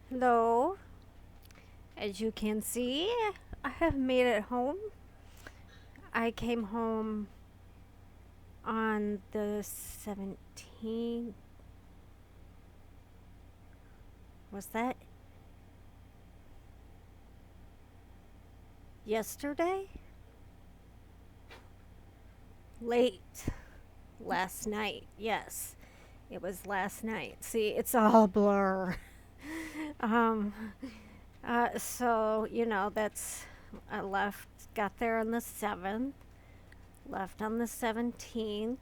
Hello, as you can see, I have made it home. I came home on the 17th. Was that yesterday? Late. Last night. Yes, it was last night. See, it's all blur. um, that's. I got there on the 7th, left on the 17th.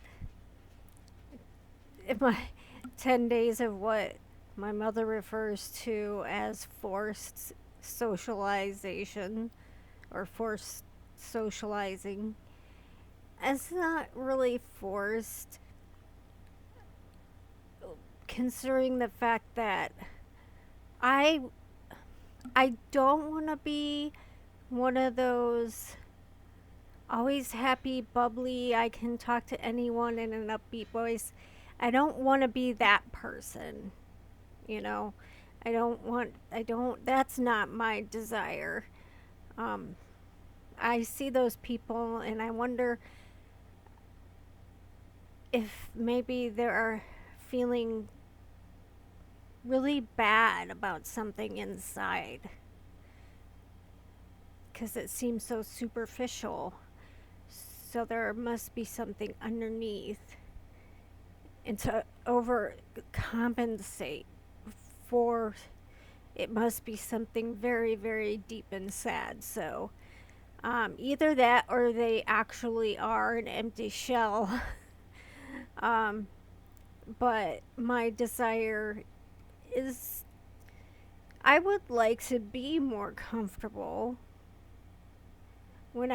My 10 days of what my mother refers to as forced socialization or forced socializing. It's not really forced, considering the fact that I I don't want to be one of those always happy, bubbly, I can talk to anyone in an upbeat voice. I don't want to be that person, you know. That's not my desire. Um, I see those people and I wonder if maybe they're feeling really bad about something inside because it seems so superficial. So there must be something underneath. And to overcompensate for it must be something very, very deep and sad. So either that or they actually are an empty shell. um, but my desire is I would like to be more comfortable when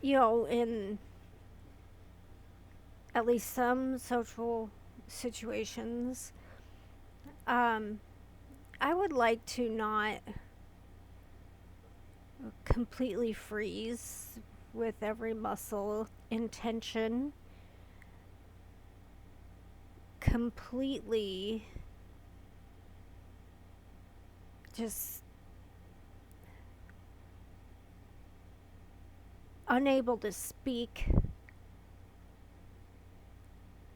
in at least some social situations. Um, I would like to not completely freeze with every muscle in tension, completely just unable to speak,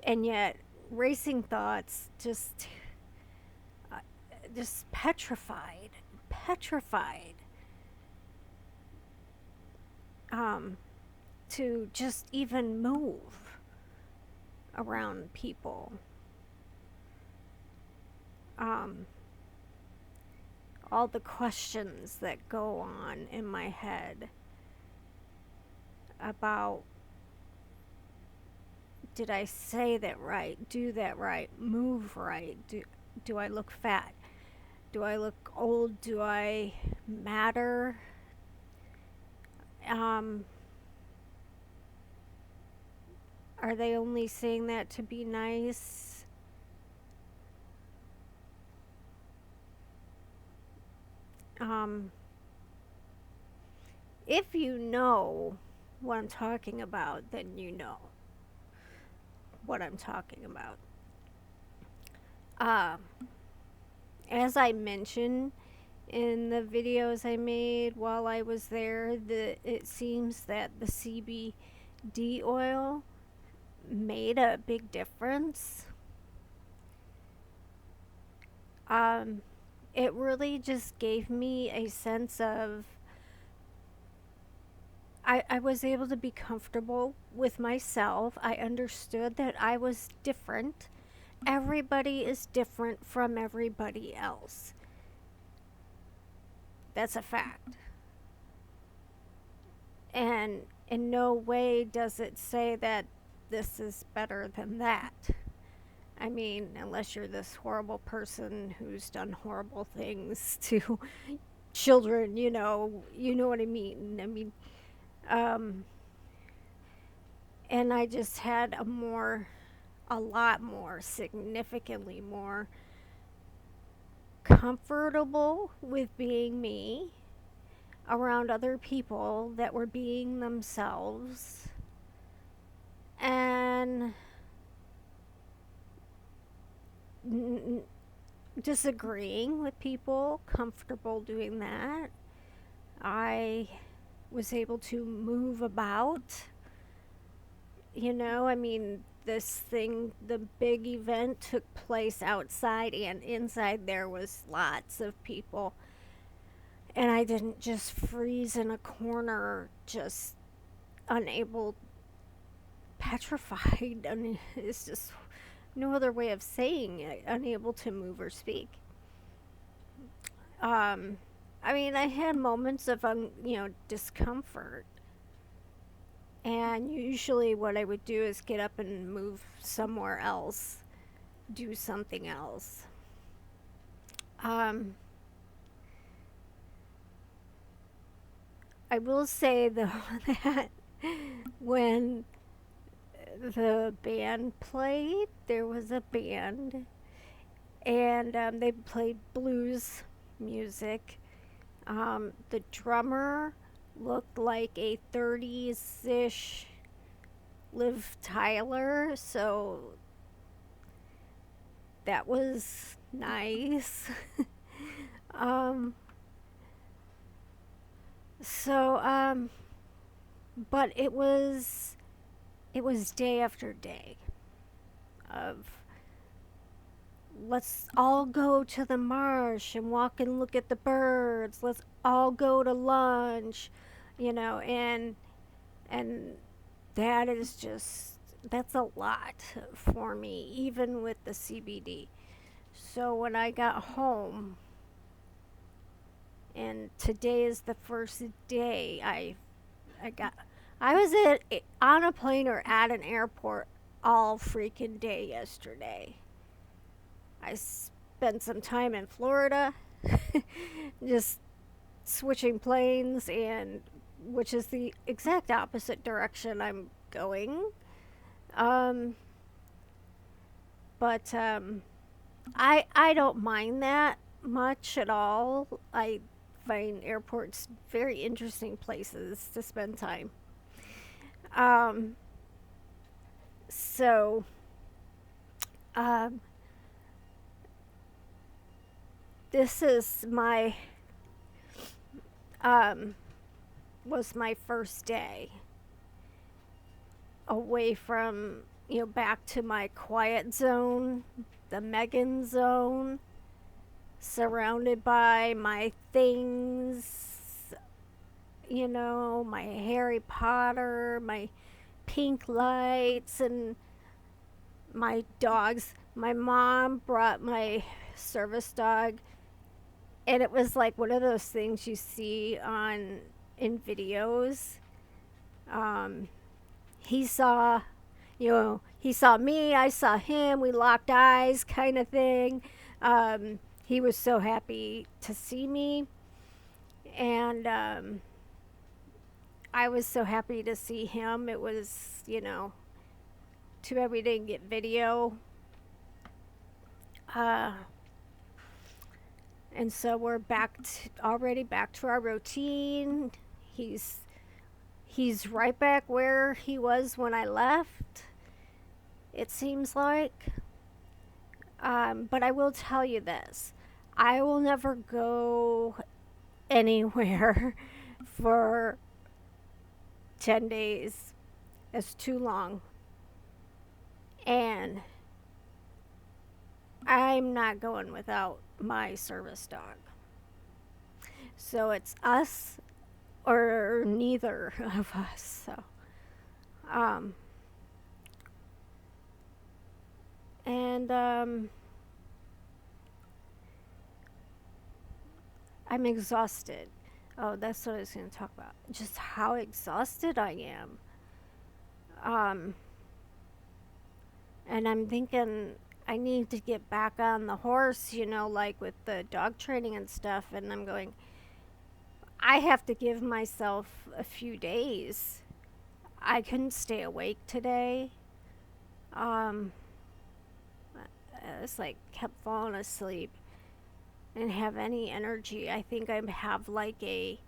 and yet racing thoughts, uh, just petrified um, to just even move around people. Um, all the questions that go on in my head about, did I say that right? Do that right? Move right? Do I look fat? Do I look old? Do I matter? Um, are they only saying that to be nice? Um, if you know what I'm talking about, then you know what I'm talking about. Um, as I mentioned in the videos I made while I was there, it seems that the CBD oil made a big difference. Um, it really just gave me a sense of I was able to be comfortable with myself. I understood that I was different. Everybody is different from everybody else. That's a fact. And in no way does it say that this is better than that. I mean, unless you're this horrible person who's done horrible things to children, you know what I mean. Um, and I just had a lot more, significantly more comfortable with being me around other people that were being themselves. And disagreeing with people, comfortable doing that. I was able to move about. I mean, this thing, the big event took place outside, and inside there was lots of people. And I didn't just freeze in a corner, just unable, petrified. I mean, it's just no other way of saying it, unable to move or speak. Um, I mean, I had moments of, discomfort. And usually, what I would do is get up and move somewhere else, do something else. Um, I will say, though, that when the band played, there was a band, and they played blues music. The drummer looked like a 30s ish Liv Tyler, so that was nice. um, so, but it was day after day of, let's all go to the marsh and walk and look at the birds. Let's all go to lunch, and that is just, that's a lot for me, even with the CBD. So when I got home, and today is the first day I got, I was on a plane or at an airport all freaking day yesterday. I spent some time in Florida, just switching planes, and which is the exact opposite direction I'm going. Um, but I don't mind that much at all. I find airports very interesting places to spend time. Um, so um, this is my um, was my first day away from, back to my quiet zone, the Megan zone, surrounded by my things, my Harry Potter, my pink lights, and my dogs. My mom brought my service dog, and it was like one of those things you see on in videos. Um, he saw, he saw me, I saw him, we locked eyes, kind of thing. He was so happy to see me, and I was so happy to see him. It was, too bad we didn't get video. Uh, and so we're already back to our routine. He's he's right back where he was when I left. It seems like. But I will tell you this: I will never go anywhere for 10 days. It's too long, and I'm not going without my service dog. So it's us or neither of us. So, um, and I'm exhausted. Oh, that's what I was going to talk about. Just how exhausted I am. Um, and I'm thinking I need to get back on the horse, like with the dog training and stuff. And I'm going, I have to give myself a few days. I couldn't stay awake today. Um, it's like kept falling asleep and have any energy. I think I have like a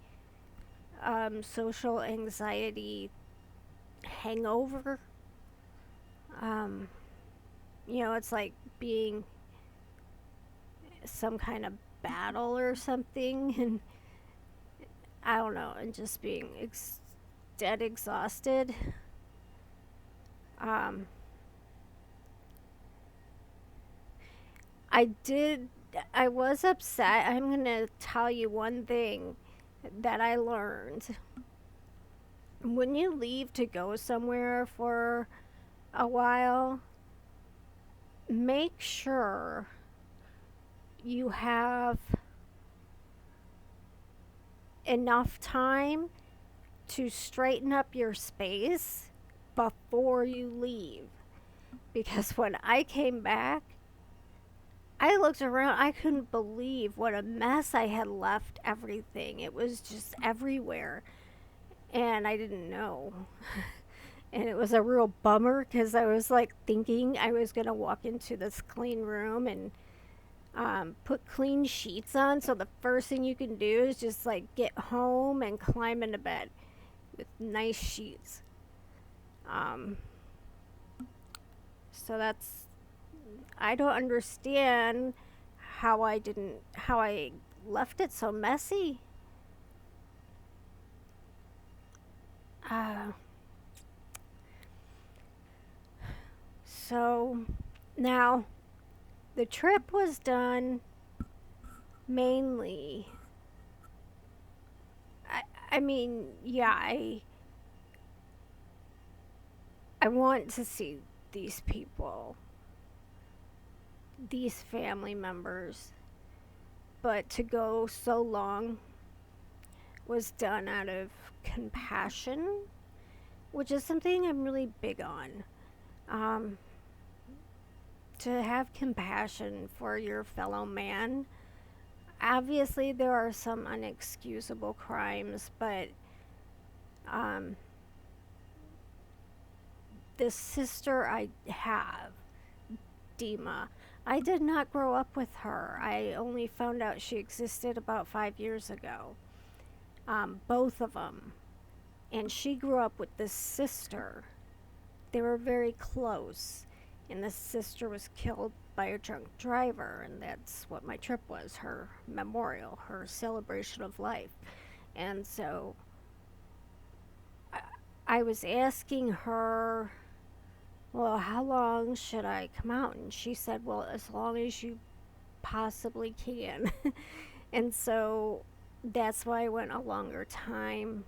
social anxiety hangover. Um, it's like being some kind of battle or something, and I don't know, and just being dead exhausted. Um, I did. I was upset. I'm gonna tell you one thing that I learned. When you leave to go somewhere for a while, make sure you have enough time to straighten up your space before you leave. Because when I came back, I looked around, I couldn't believe what a mess I had left everything. It was just everywhere, and I didn't know. And it was a real bummer because I was like thinking I was going to walk into this clean room and put clean sheets on. So the first thing you can do is just like get home and climb into bed with nice sheets. Um, so that's, I don't understand how I left it so messy. Uh, so now the trip was done mainly. I, I mean, yeah, I want to see these people, these family members, but to go so long was done out of compassion, which is something I'm really big on. Um, to have compassion for your fellow man. Obviously, there are some unexcusable crimes, but um, this sister I have, Dima, I did not grow up with her. I only found out she existed about 5 years ago. Both of them. And she grew up with this sister. They were very close. And this sister was killed by a drunk driver. And that's what my trip was, her memorial, her celebration of life. And so I, I was asking her, well, how long should I come out? And she said, well, as long as you possibly can. And so that's why I went a longer time,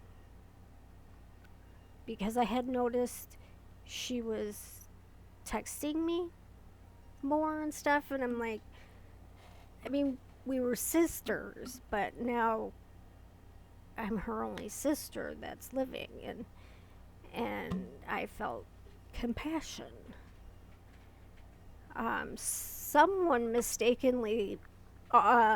because I had noticed she was texting me more and stuff. And I'm like, I mean, we were sisters, but now I'm her only sister that's living. And I felt compassion. Someone mistakenly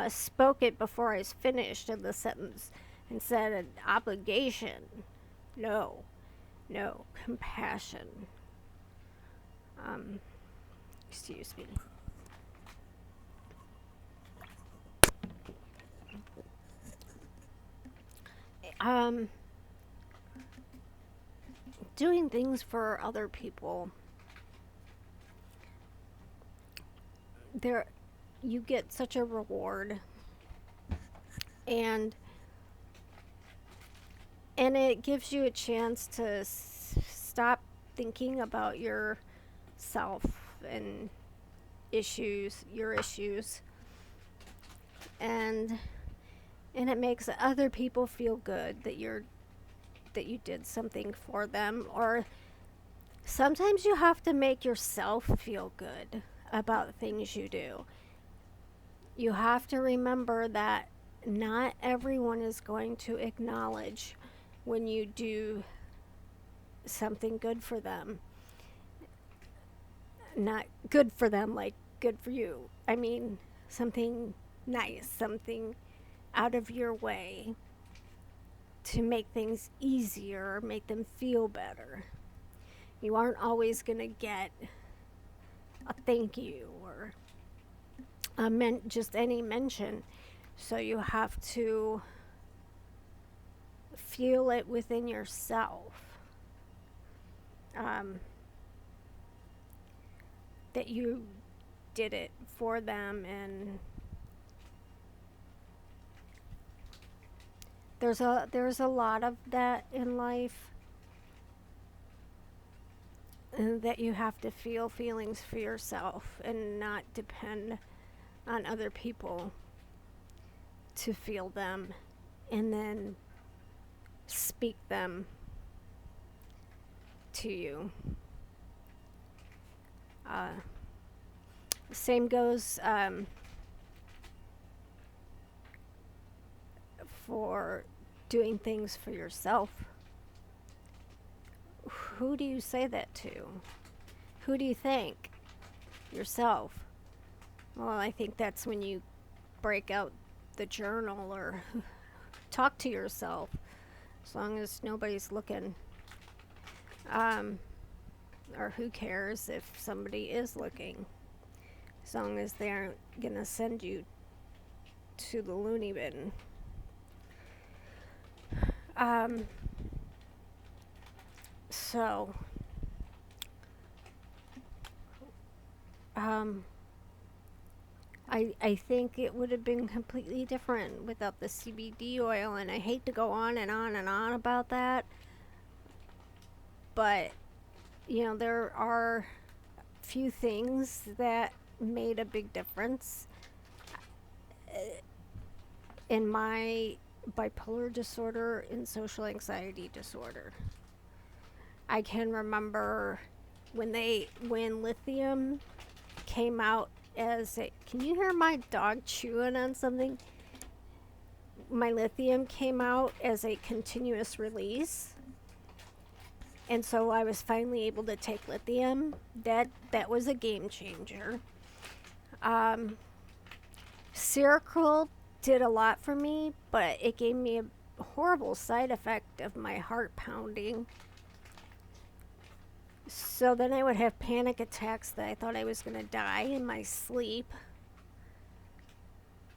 spoke it before I was finished in the sentence and said an obligation. No, no, compassion. Um, excuse me. Um, doing things for other people, there, you get such a reward, and it gives you a chance to stop thinking about yourself and your issues, and it makes other people feel good that you did something for them. Or sometimes you have to make yourself feel good about things you do. You have to remember that not everyone is going to acknowledge when you do something good for them. Not good for them like good for you. I mean, something nice, something out of your way to make things easier, make them feel better. You aren't always going to get a thank you or just any mention. So you have to feel it within yourself, um, that you did it for them, and There's a lot of that in life, that you have to feel feelings for yourself and not depend on other people to feel them and then speak them to you. Uh, Same goes for doing things for yourself. Who do you say that to? Who do you thank? Yourself. Well, I think that's when you break out the journal or talk to yourself, as long as nobody's looking. Um, or who cares if somebody is looking, as long as they aren't gonna send you to the loony bin. Um, so, um, I think it would have been completely different without the CBD oil, and I hate to go on and on and on about that, but there are few things that made a big difference in my bipolar disorder and social anxiety disorder. I can remember when lithium came out as a, can you hear my dog chewing on something? My lithium came out as a continuous release. And so I was finally able to take lithium. That was a game changer. Um, Seroquel did a lot for me, but it gave me a horrible side effect of my heart pounding. So then I would have panic attacks that I thought I was going to die in my sleep.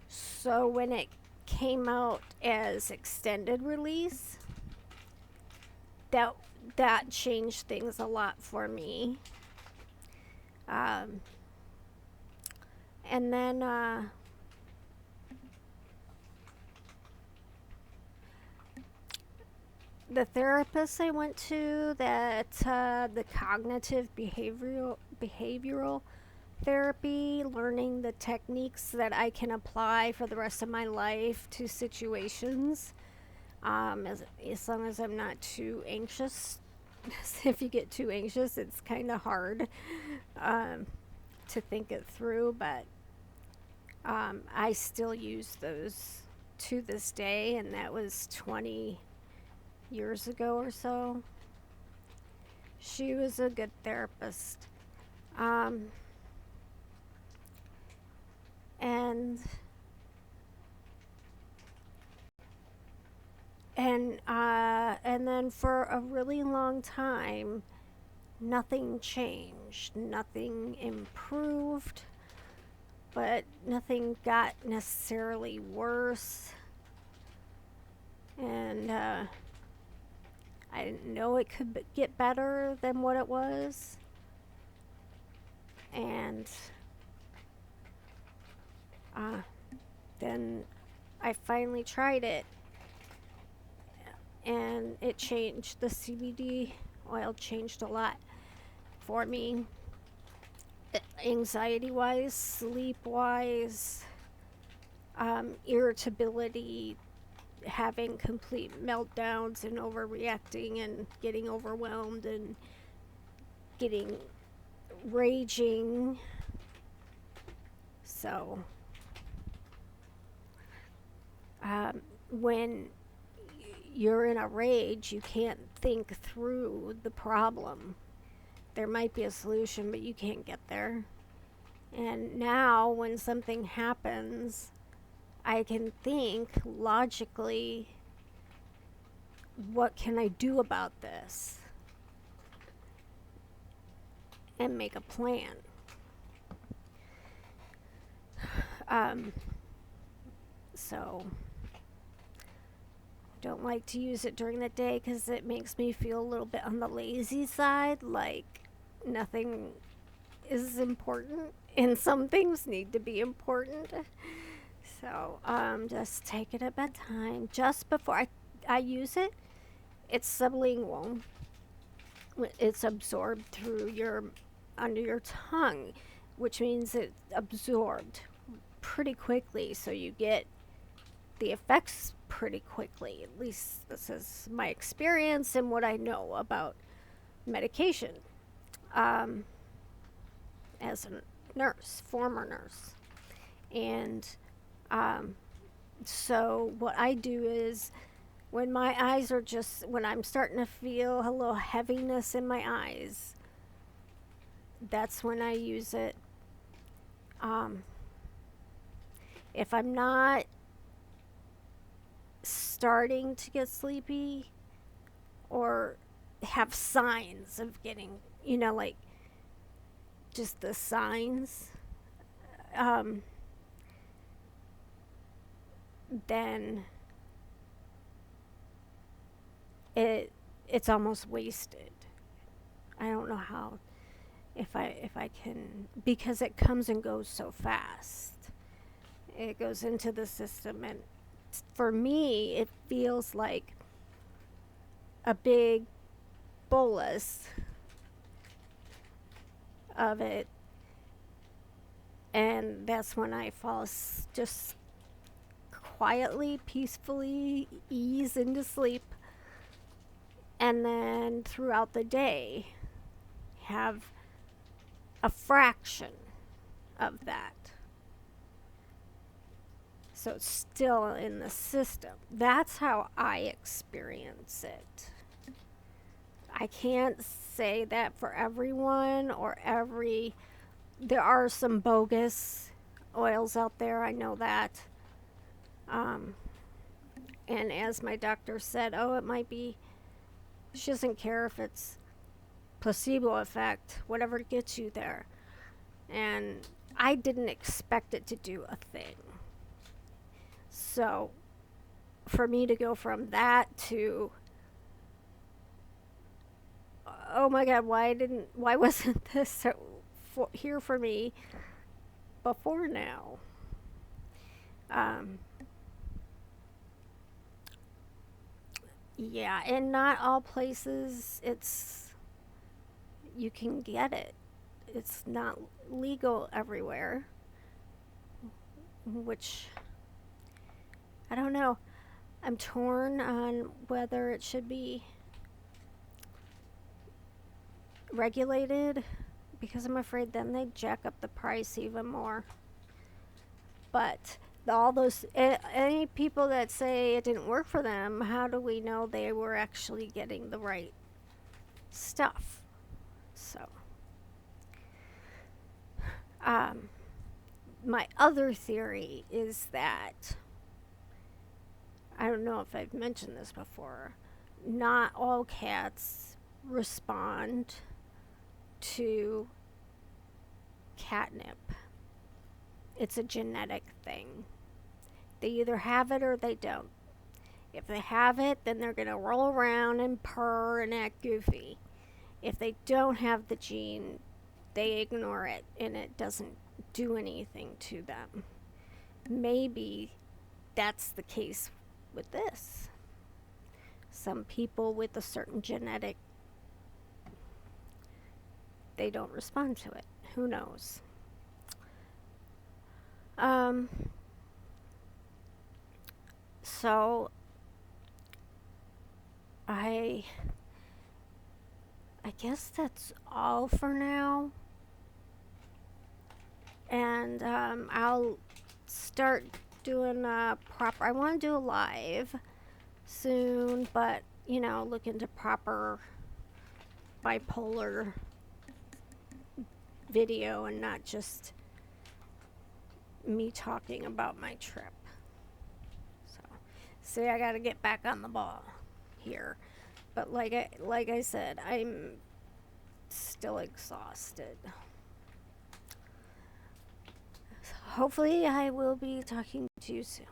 So when it came out as extended release, that that changed things a lot for me. Um, and then the therapist I went to, that the cognitive behavioral therapy, learning the techniques that I can apply for the rest of my life to situations, as long as I'm not too anxious. If you get too anxious, it's kind of hard to think it through, but I still use those to this day, and that was 20 years ago or so. She was a good therapist. Um, and and then for a really long time, nothing changed, nothing improved, but nothing got necessarily worse. And I didn't know it could get better than what it was. And uh, then I finally tried it, and it changed. The CBD oil changed a lot for me, anxiety wise, sleep wise, irritability, having complete meltdowns and overreacting and getting overwhelmed and getting raging. So, when you're in a rage, you can't think through the problem. There might be a solution, but you can't get there. And now, when something happens, I can think logically, what can I do about this? And make a plan. So, don't like to use it during the day because it makes me feel a little bit on the lazy side, like nothing is important and some things need to be important. So just take it at bedtime, just before. I I use it. It's sublingual. It's absorbed through your under your tongue, which means it's absorbed pretty quickly, so you get the effects pretty quickly. At least this is my experience and what I know about medication, um, as a nurse, former nurse. And um, so what I do is when my eyes are just, when I'm starting to feel a little heaviness in my eyes, that's when I use it. Um, if I'm not starting to get sleepy or have signs of getting, like just the signs, um, then it's almost wasted. I don't know how, if I can, because it comes and goes so fast. It goes into the system, and for me it feels like a big bolus of it, and that's when I just quietly, peacefully ease into sleep, and then throughout the day have a fraction of that. So it's still in the system. That's how I experience it. I can't say that for everyone or every. There are some bogus oils out there, I know that. Um, and as my doctor said, oh, it might be, she doesn't care if it's placebo effect, whatever gets you there. And I didn't expect it to do a thing. So for me to go from that to, oh my god, why wasn't this here for me before now? Um, yeah, and not all places you can get it. It's not legal everywhere, which I don't know. I'm torn on whether it should be regulated, because I'm afraid then they'd jack up the price even more. But all those any people that say it didn't work for them, how do we know they were actually getting the right stuff? So, um, my other theory is that, I don't know if I've mentioned this before, not all cats respond to catnip. It's a genetic thing. They either have it or they don't. If they have it, then they're going to roll around and purr and act goofy. If they don't have the gene, they ignore it and it doesn't do anything to them. Maybe that's the case with this. Some people with a certain genetic, they don't respond to it. Who knows? So I guess that's all for now. And I'll start doing a proper. I want to do a live soon, but look into proper bipolar video and not just me talking about my trip. So, see, I got to get back on the ball here. But like I said, I'm still exhausted. Hopefully, I will be talking to you soon.